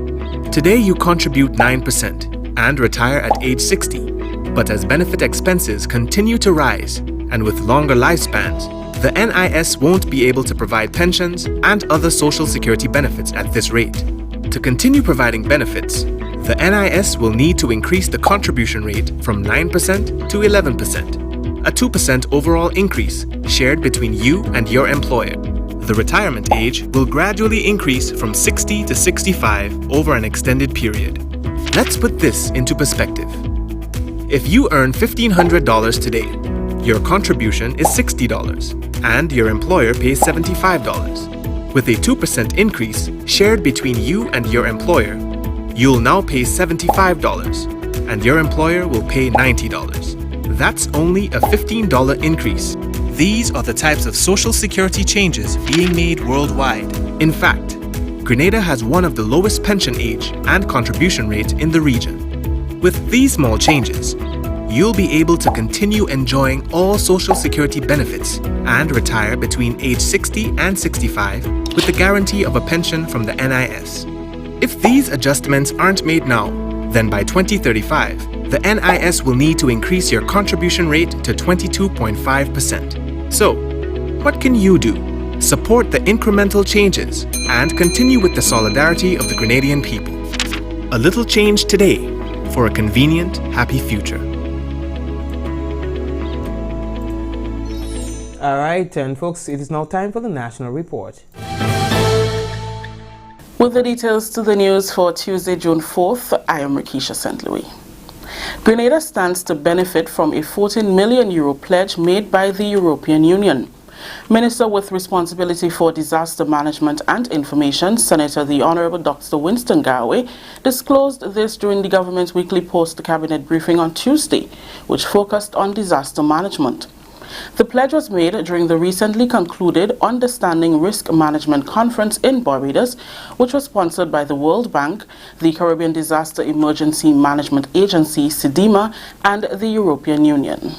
Speaker 5: Today you contribute 9% and retire at age 60. But as benefit expenses continue to rise, and with longer lifespans, the NIS won't be able to provide pensions and other social security benefits at this rate. To continue providing benefits, the NIS will need to increase the contribution rate from 9% to 11%, a 2% overall increase shared between you and your employer. The retirement age will gradually increase from 60 to 65 over an extended period. Let's put this into perspective. If you earn $1,500 today, your contribution is $60 and your employer pays $75. With a 2% increase shared between you and your employer, you'll now pay $75 and your employer will pay $90. That's only a $15 increase. These are the types of social security changes being made worldwide. In fact, Grenada has one of the lowest pension age and contribution rate in the region. With these small changes, you'll be able to continue enjoying all social security benefits and retire between age 60 and 65 with the guarantee of a pension from the NIS. If these adjustments aren't made now, then by 2035, the NIS will need to increase your contribution rate to 22.5%. So, what can you do? Support the incremental changes and continue with the solidarity of the Grenadian people. A little change today for a convenient, happy future.
Speaker 2: All right, and folks, it is now time for the national report.
Speaker 10: With the details to the news for Tuesday, June 4th, I am Rikisha St. Louis. Grenada stands to benefit from a €14 million pledge made by the European Union. Minister with responsibility for disaster management and information, Senator the Honorable Dr. Winston Garwe, disclosed this during the government's weekly post-cabinet briefing on Tuesday, which focused on disaster management. The pledge was made during the recently concluded Understanding Risk Management Conference in Barbados, which was sponsored by the World Bank, the Caribbean Disaster Emergency Management Agency, CDEMA, and the European Union.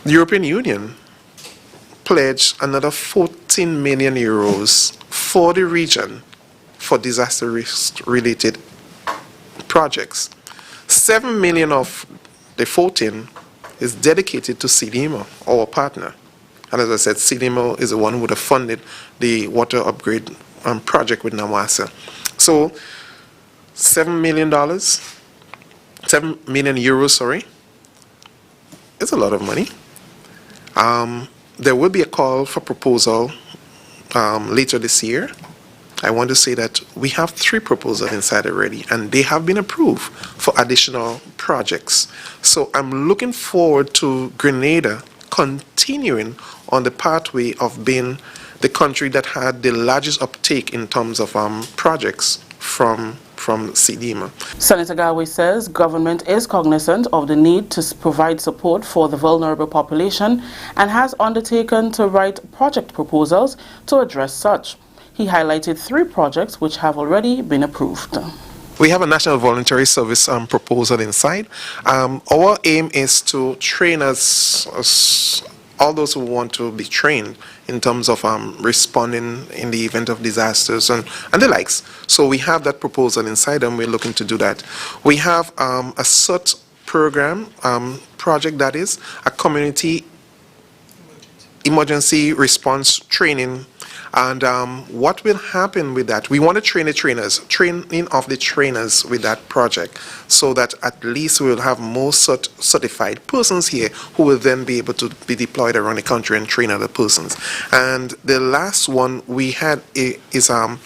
Speaker 6: The European Union pledged another €14 million for the region for disaster risk-related projects. 7 million of the 14 is dedicated to CDEMA, our partner. And as I said, CDEMA is the one who would have funded the water upgrade project with Namwasa. So, €7 million, €7 million, it's a lot of money. There will be a call for proposal later this year. I want to say that we have 3 proposals inside already, and they have been approved for additional projects. So I'm looking forward to Grenada continuing on the pathway of being the country that had the largest uptake in terms of projects from CDEMA.
Speaker 10: Senator Garwe says government is cognizant of the need to provide support for the vulnerable population and has undertaken to write project proposals to address such. He highlighted 3 projects which have already been approved.
Speaker 6: We have a National Voluntary Service proposal inside. Our aim is to train as all those who want to be trained in terms of responding in the event of disasters and the likes. So we have that proposal inside and we're looking to do that. We have a CERT program, project that is a community emergency response training. And what will happen with that? We want to train the trainers, training of the trainers with that project, so that at least we will have more certified persons here who will then be able to be deployed around the country and train other persons. And the last one we had is an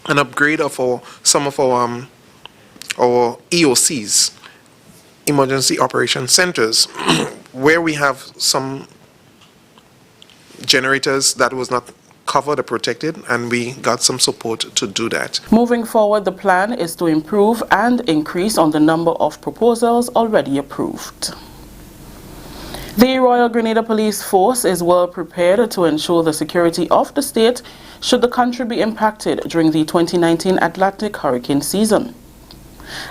Speaker 6: upgrade of some of our EOCs, Emergency Operation Centers, where we have some generators that was not covered or protected, and we got some support to do that.
Speaker 9: Moving forward, the plan is to improve and increase on the number of proposals already approved. The Royal Grenada Police Force is well prepared to ensure the security of the state should the country be impacted during the 2019 Atlantic hurricane season.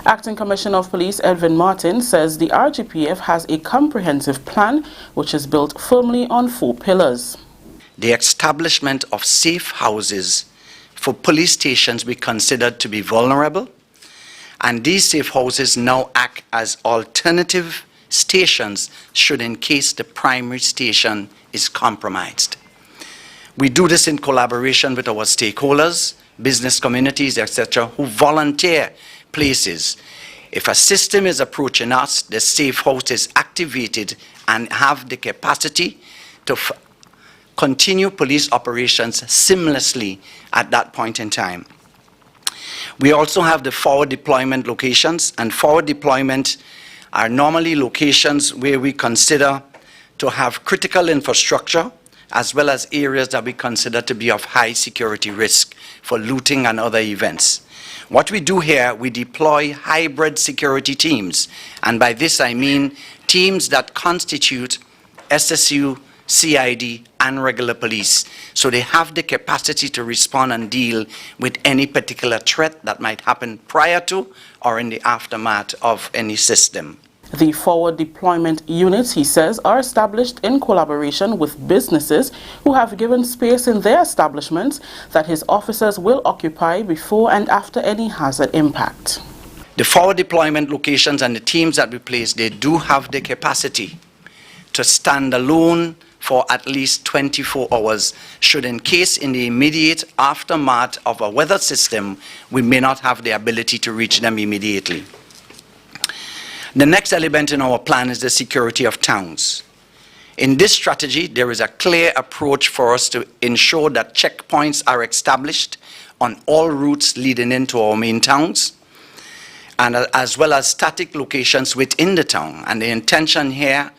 Speaker 9: Acting Commissioner of Police Edwin Martin says the RGPF has a comprehensive plan which is built firmly on 4 pillars.
Speaker 11: The establishment of safe houses for police stations we considered to be vulnerable, and these safe houses now act as alternative stations should in case the primary station is compromised. We do this in collaboration with our stakeholders, business communities, etc., who volunteer places. If a system is approaching us, the safe house is activated and have the capacity to continue police operations seamlessly at that point in time. We also have the forward deployment locations, and forward deployment are normally locations where we consider to have critical infrastructure as well as areas that we consider to be of high security risk for looting and other events. What we do here, we deploy hybrid security teams, and by this I mean teams that constitute SSU, CID, and regular police, so they have the capacity to respond and deal with any particular threat that might happen prior to or in the aftermath of any system.
Speaker 9: The forward deployment units, he says, are established in collaboration with businesses who have given space in their establishments that his officers will occupy before and after any hazard impact.
Speaker 11: The forward deployment locations and the teams that we place, they do have the capacity to stand alone for at least 24 hours, should in case in the immediate aftermath of a weather system, we may not have the ability to reach them immediately. The next element in our plan is the security of towns. In this strategy, there is a clear approach for us to ensure that checkpoints are established on all routes leading into our main towns, and as well as static locations within the town. And the intention here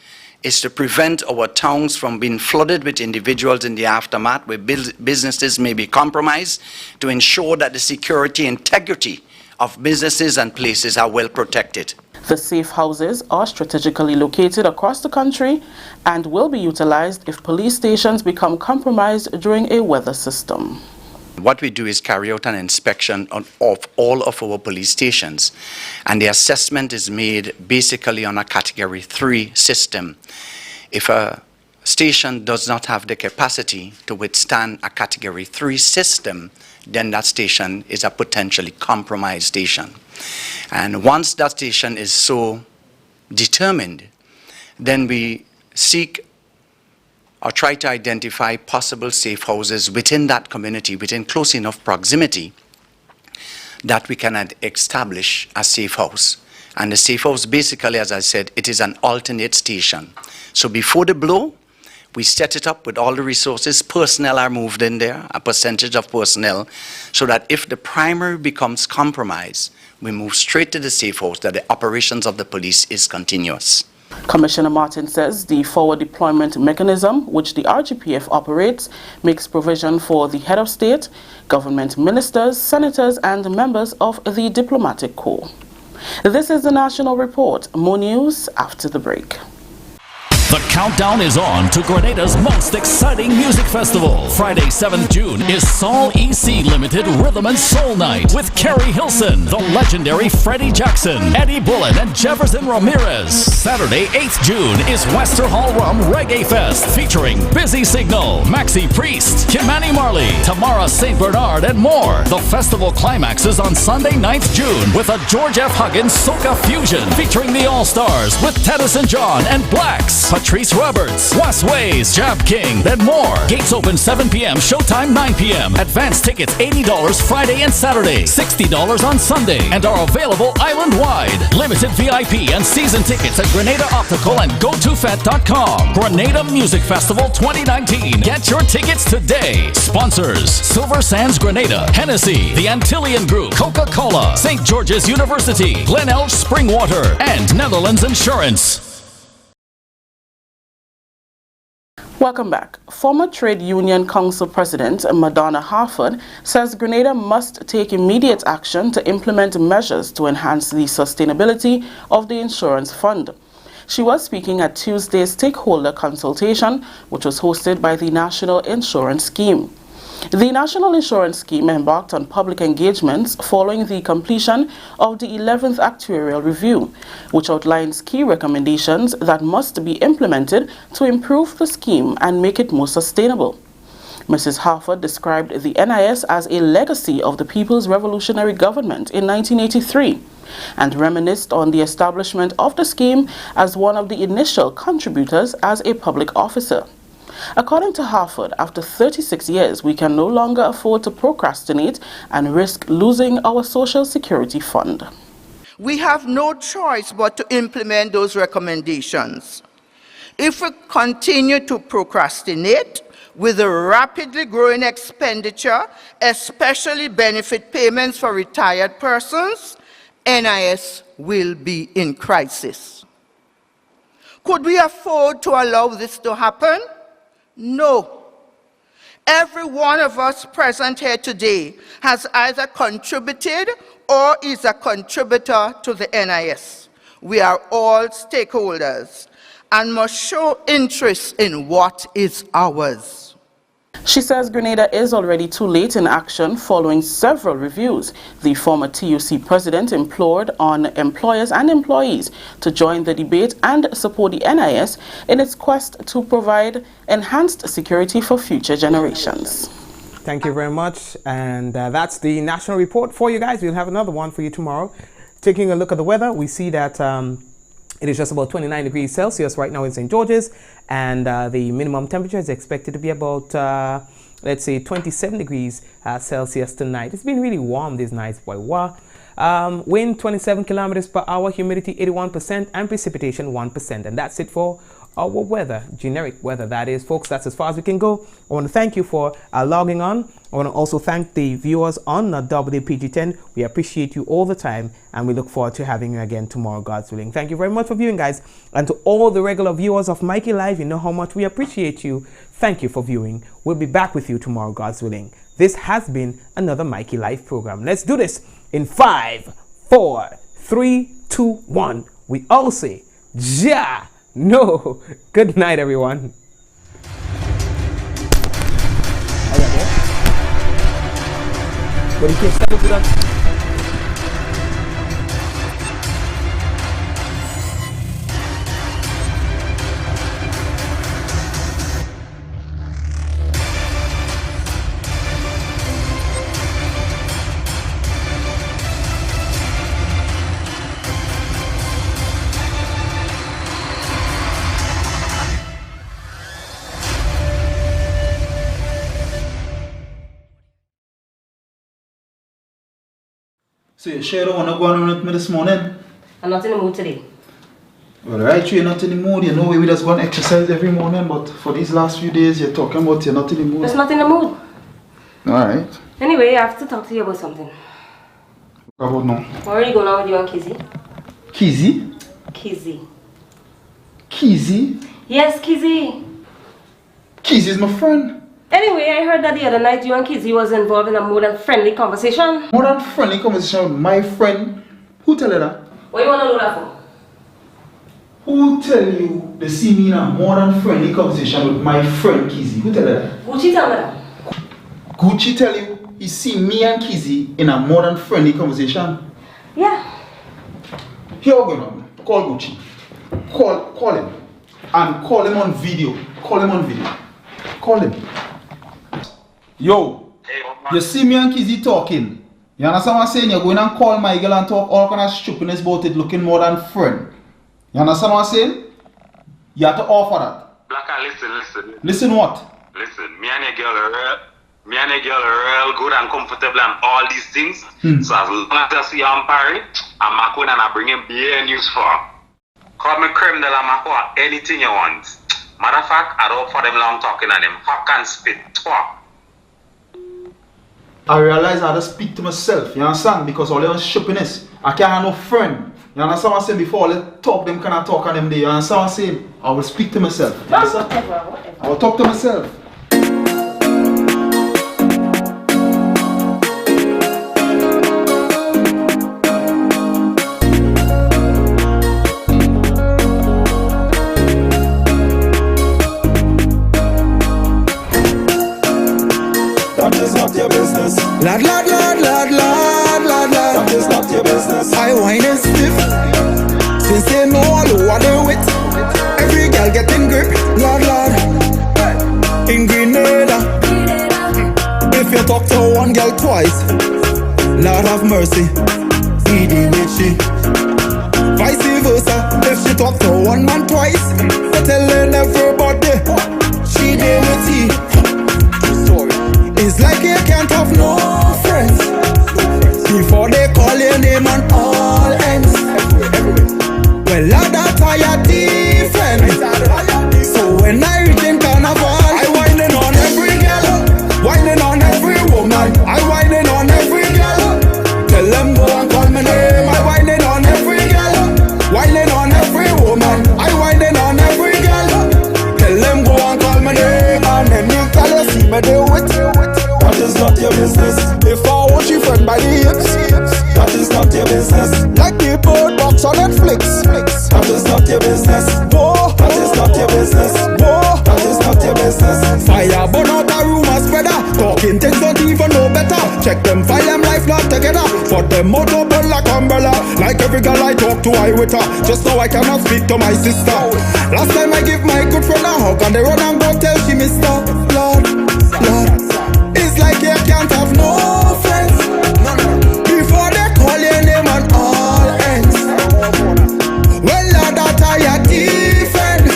Speaker 11: is to prevent our towns from being flooded with individuals in the aftermath where businesses may be compromised, to ensure that the security integrity of businesses and places are well protected.
Speaker 9: The safe houses are strategically located across the country and will be utilized if police stations become compromised during a weather system.
Speaker 11: What we do is carry out an inspection of all of our police stations, and the assessment is made basically on a Category 3 system. If a station does not have the capacity to withstand a Category 3 system, then that station is a potentially compromised station. And once that station is so determined, then we seek or try to identify possible safe houses within that community, within close enough proximity that we can establish a safe house. And the safe house, basically, as I said, it is an alternate station. So before the blow, we set it up with all the resources. Personnel are moved in there, a percentage of personnel, so that if the primary becomes compromised, we move straight to the safe house, that the operations of the police is continuous.
Speaker 9: Commissioner Martin says the forward deployment mechanism, which the RGPF operates, makes provision for the head of state, government ministers, senators, and members of the diplomatic corps. This is the National Report. More news after the break.
Speaker 8: The countdown is on to Grenada's most exciting music festival. Friday, 7th June is Sol EC Limited Rhythm and Soul Night with Carrie Hilson, the legendary Freddie Jackson, Eddie Bullen, and Jefferson Ramirez. Saturday, 8th June is Wester Hall Rum Reggae Fest featuring Busy Signal, Maxi Priest, Kimani Marley, Tamara St. Bernard, and more. The festival climaxes on Sunday, 9th June with a George F. Huggins Soca Fusion featuring the All-Stars with Tennyson John and Blacks, Patrice Roberts, West Ways, Jab King, and more. Gates open 7 p.m., showtime 9 p.m. Advance tickets $80 Friday and Saturday, $60 on Sunday, and are available island-wide. Limited VIP and season tickets at Grenada Optical and GoToFet.com. Grenada Music Festival 2019. Get your tickets today. Sponsors: Silver Sands Grenada, Hennessy, the Antillian Group, Coca-Cola, St. George's University, Glen Elch Springwater, and Netherlands Insurance.
Speaker 9: Welcome back. Former Trade Union Council President Madonna Harford says Grenada must take immediate action to implement measures to enhance the sustainability of the insurance fund. She was speaking at Tuesday's stakeholder consultation, which was hosted by the National Insurance Scheme. The National Insurance Scheme embarked on public engagements following the completion of the 11th Actuarial Review, which outlines key recommendations that must be implemented to improve the scheme and make it more sustainable. Mrs. Harford described the NIS as a legacy of the People's Revolutionary Government in 1983 and reminisced on the establishment of the scheme as one of the initial contributors as a public officer. According to Harford, after 36 years, we can no longer afford to procrastinate and risk losing our Social Security fund.
Speaker 4: We have no choice but to implement those recommendations. If we continue to procrastinate with the rapidly growing expenditure, especially benefit payments for retired persons, NIS will be in crisis. Could we afford to allow this to happen? No. Every one of us present here today has either contributed or is a contributor to the NIS. We are all stakeholders and must show interest in what is ours.
Speaker 9: She says Grenada is already too late in action following several reviews. The former TUC president implored on employers and employees to join the debate and support the NIS in its quest to provide enhanced security for future generations.
Speaker 2: Thank you very much. And that's the national report for you guys. We'll have another one for you tomorrow. Taking a look at the weather, we see that it is just about 29 degrees Celsius right now in St. George's, and the minimum temperature is expected to be about, let's say, 27 degrees Celsius tonight. It's been really warm these nights, boy. Wow. Wind 27 kilometers per hour, humidity 81%, and precipitation 1%. And that's it for our weather, generic weather that is, folks. That's as far as we can go. I want to thank you for logging on. I want to also thank the viewers on WPG10. We appreciate you all the time, and we look forward to having you again tomorrow, God's willing. Thank you very much for viewing, guys. And to all the regular viewers of Mikey Live, you know how much we appreciate you. Thank you for viewing. We'll be back with you tomorrow, God's willing. This has been another Mikey Live program. Let's do this in 5, 4, 3, 2, 1. We all say, Ja! No. Good night, everyone. But you can't settle with us.
Speaker 16: So you sure don't want to go on with me this morning?
Speaker 17: I'm not in the mood today.
Speaker 16: Well, right, you're not in the mood. You know we just go and exercise every morning, but for these last few days you're talking about you're not in the mood.
Speaker 17: Just not in the mood.
Speaker 16: Alright.
Speaker 17: Anyway, I have to talk to you about something.
Speaker 16: What about now?
Speaker 17: Where are you going on with you and Kizzy?
Speaker 16: Kizzy?
Speaker 17: Kizzy.
Speaker 16: Kizzy?
Speaker 17: Yes, Kizzy.
Speaker 16: Kizzy's my friend.
Speaker 17: Anyway, I heard that the other night you and Kizzy was involved in a more than friendly conversation.
Speaker 16: More than friendly conversation with my friend? Who tell you that?
Speaker 17: What do you want to know that for?
Speaker 16: Who tell you they see me in a more than friendly conversation with my friend Kizzy? Who tell you that?
Speaker 17: Gucci tell me that.
Speaker 16: Gucci tell you he see me and Kizzy in a more than friendly conversation?
Speaker 17: Yeah.
Speaker 16: Here we go. Call Gucci. Call him. And call him on video. Call him on video. Call him. Yo, you see me and Kizzy talking. You understand what I'm saying? You're going and call my girl and talk all kind of stupidness about it looking more than friend. You understand what I'm saying? You have to offer that.
Speaker 18: Blacka, listen.
Speaker 16: Listen what?
Speaker 18: Listen, me and a girl are real good and comfortable and all these things. So as long as I see you on Paris, I'm going and I bring him beer news for her. Call me creme de la macro, anything you want. Matter of fact, I don't for them long talking and them fuck and spit. Talk.
Speaker 16: I realize I have to speak to myself, you understand? Because all the stupidness, I can't have no friend. You understand what I'm saying? Before all the talk them kind of talk on them day, you understand what I'm saying? I will speak to myself. You understand? I will talk to myself.
Speaker 19: Lad, that is not your business. I whine and stiff, since they know all what they with. Every girl getting grip, lad, in Grenada. If you talk to one girl twice, Lord have mercy, he did with she. Vice versa, if she talk to one man twice, they telling everybody, she did with he. It's like you can't have no friends before they call your name on all ends. Well, that's how you're different. So when I reach in carnival, I whining on every girl, whining on every woman. I whining on every girl. Tell them go and call my name. I whining on every girl, whining on every woman. I whining on every girl. Tell them go and call my name. And then you tell us, see me do it. That is not your business. If I want you friend by the hips, that is not your business. Like the bird box on Netflix, that is not your business. Whoa, that is not your business. Whoa, that is not your business. Fire burn out a rumor spreader. Talking things don't even know better. Check them file them life not together. For them out open like umbrella. Like every girl I talk to I with her. Just now I cannot speak to my sister. Last time I give my good friend a hug and they run and go tell she missed her. Lord. It's like you can't have no friends before they call your name on all ends. Well, that's how you're different.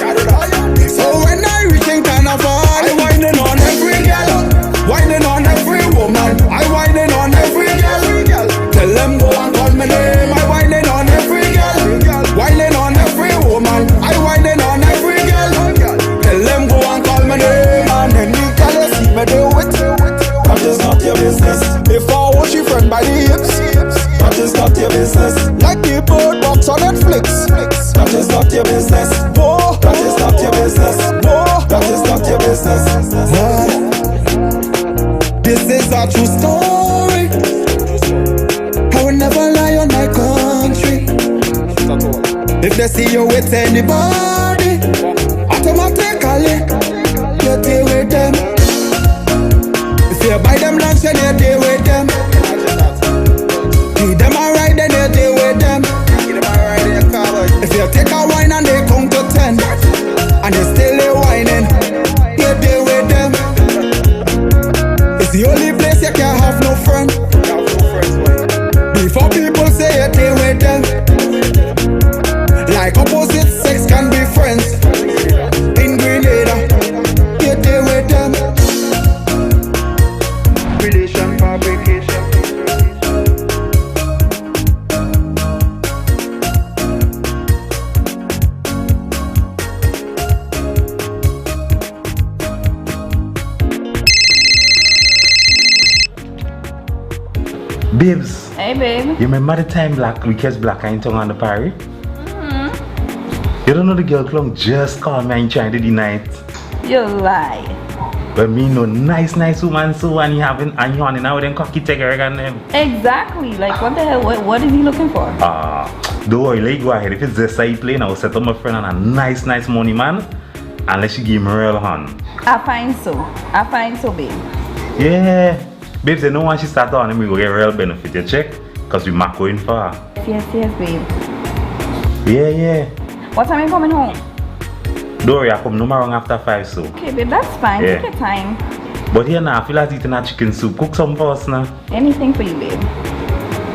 Speaker 19: So when I reach in carnival, I whining on every girl, whining on every woman. I whining on every girl. Tell them go and call my name. I whining on every girl, whining on every woman. I whining on every girl. Tell them go and call my name. And then you tell us see me do it. That is not your business. If I want you friend by the hips, that is not your business. Like the bird box on Netflix, that is not your business. Whoa, that is not your business. Whoa, that is not your business. This is a true story. I will never lie on my country. If they see you with anybody, automatically you deal with them. You buy them lunch and you deal with them. Give them a ride and you deal with them. If you take a wine and they come to 10 and they still whining, you deal with them. It's the only place you can have no friend. Before people say you deal with them. Like opposite sex can be friends. In Grenada, you deal with them. Relation fabrication.
Speaker 20: Babes.
Speaker 21: Hey, babe.
Speaker 20: You remember the time we kissed Black in tongue on the party? You don't know the girl clung just called me and trying to deny it.
Speaker 21: You lie.
Speaker 20: But me no nice woman so and you having and you on now then cocky take her and them.
Speaker 21: Exactly. Like what the hell? What is he looking for?
Speaker 20: Don't worry, let go ahead. If it's just side plane, I'll set up my friend on a nice money man and let she give me real hand.
Speaker 21: I find so, babe.
Speaker 20: Yeah. Babes, you know when she start on him, we go get real benefit, you check? Because we might going far.
Speaker 21: Yes, babe.
Speaker 20: Yeah.
Speaker 21: What time are you coming home?
Speaker 20: Don't worry, I come no more wrong after 5 so.
Speaker 21: Okay, babe, that's fine.
Speaker 20: Yeah.
Speaker 21: Take your time.
Speaker 20: But here now, I feel like eating a chicken soup. Cook some for us now.
Speaker 21: Anything for you, babe.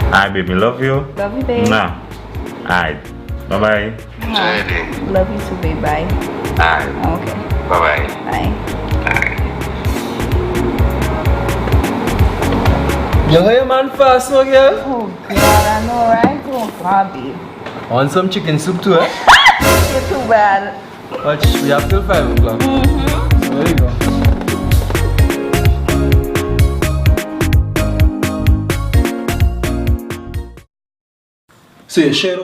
Speaker 20: Alright, baby, love you.
Speaker 21: Love you, babe.
Speaker 20: Nah. Alright. Bye-bye.
Speaker 21: Love you too, babe. Bye.
Speaker 20: Alright.
Speaker 21: Okay.
Speaker 20: Bye-bye.
Speaker 21: Bye.
Speaker 22: You know your man fast now, girl?
Speaker 21: Oh, God, I know, right? Oh, God, babe.
Speaker 22: Want some chicken soup too, eh?
Speaker 21: You're too bad.
Speaker 22: Watch, we have till 5 o'clock. There you go.
Speaker 16: So you share